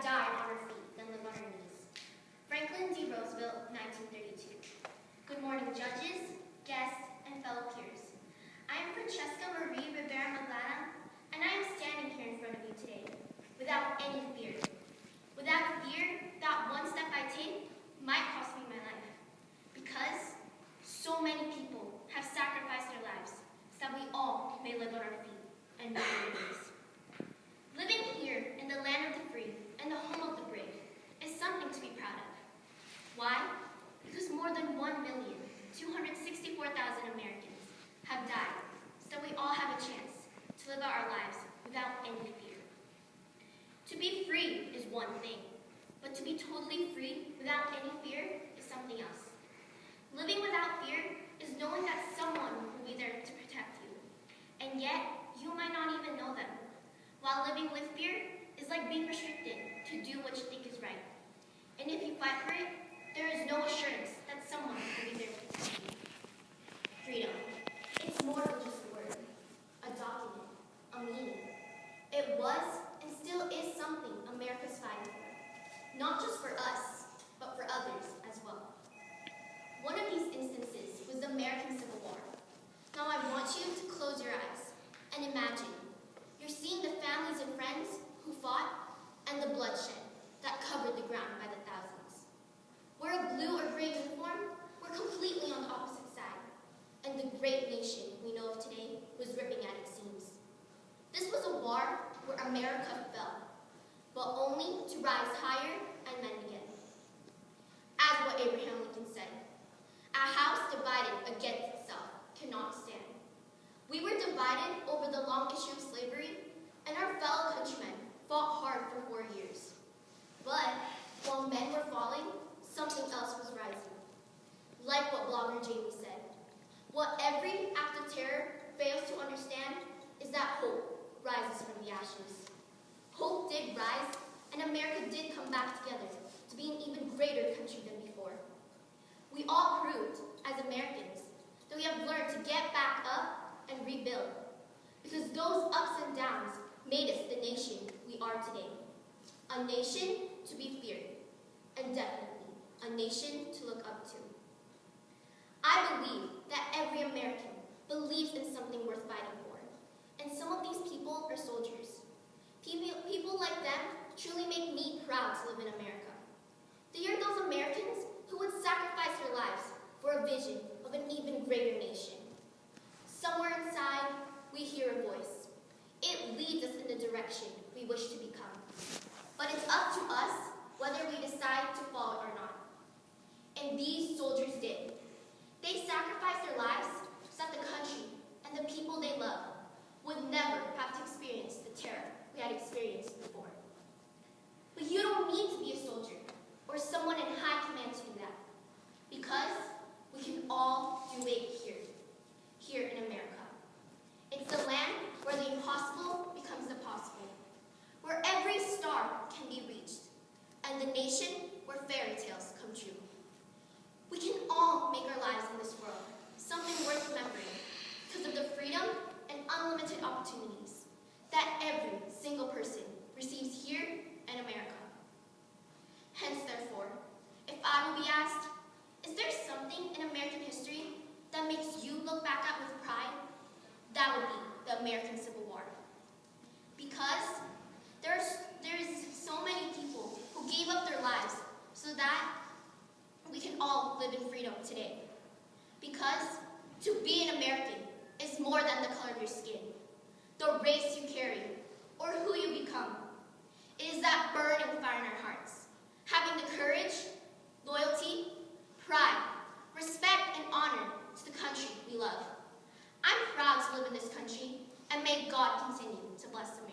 died on our feet than live on our knees. Franklin D. Roosevelt, 1932. Good morning, judges, guests, and fellow peers. I am Francesca Marie Rivera Maglalang, and I am standing here in front of you today without any fear. Without fear that one step I take might cost me my life. Because so many people have sacrificed their lives so that we all may live on our feet and not on our knees. Living here in the land of the free and the home of the brave is something to be proud of. Why? Because more than 1,264,000 Americans have died so that we all have a chance to live out our lives without any fear. To be free is one thing, but to be totally free without any fear is something else. Living without fear is knowing that someone will be there to protect you, and yet you might not even know them. While living with fear is like being restricted to do what you think is right. And if you fight for it, there is no assurance that someone will be there to protect you. Freedom. It's more than just a word, a document, a meaning. It was and still is something America's fighting for. Not just for us, but for others as well. One of these instances was the American Civil War. Now I want you to close your eyes and imagine you're seeing the families and friends who fought and the bloodshed that covered the ground by the thousands. We're a blue or gray uniform, we're completely on the opposite side. And the great nation we know of today was ripping at its seams. This was a war where America fell, but only to rise higher and mend again. As what Abraham Lincoln said, a house divided against itself cannot stand. We were divided over the long issue of slavery, and our fellow countrymen fought hard for 4 years. But while men were falling, something else was rising. Like what blogger Jamie said, what every act of terror fails to understand is that hope rises from the ashes. Hope did rise, and America did come back together to be an even greater country than before. We all proved, as Americans, that we have learned to get back up and rebuild, because those ups and downs made us the nation we are today. A nation to be feared, and definitely a nation to look up to. I believe that every American believes in something worth fighting for, and some of these people are soldiers. People like them truly make me proud to live in America. They are those Americans who would sacrifice their lives for a vision of an even greater nation. Somewhere inside, we hear a voice. It leads us in the direction we wish to become. But it's up to us whether we decide to follow it or not. And these soldiers did. They sacrificed their lives so that the country and the people they love would never have to experience the terror we had experienced before. But you don't need to be a soldier or someone in high command to do that, because we can all do it here in America. It's the land where the impossible becomes the possible, where every star can be reached, and the nation where fairy tales come true. We can all make our lives in this world something worth remembering because of the freedom and unlimited opportunities that every single person receives here in America. Hence, therefore, if I will be asked, is there something in American history that makes you look back at with pride? That would be the American Civil War. Because there's so many people who gave up their lives so that we can all live in freedom today. Because to be an American is more than the color of your skin, the race you carry, or who you become. It is that burning fire in our hearts, having the courage, loyalty, pride, respect, and honor to the country we love. I'm proud to live in this country, and may God continue to bless America.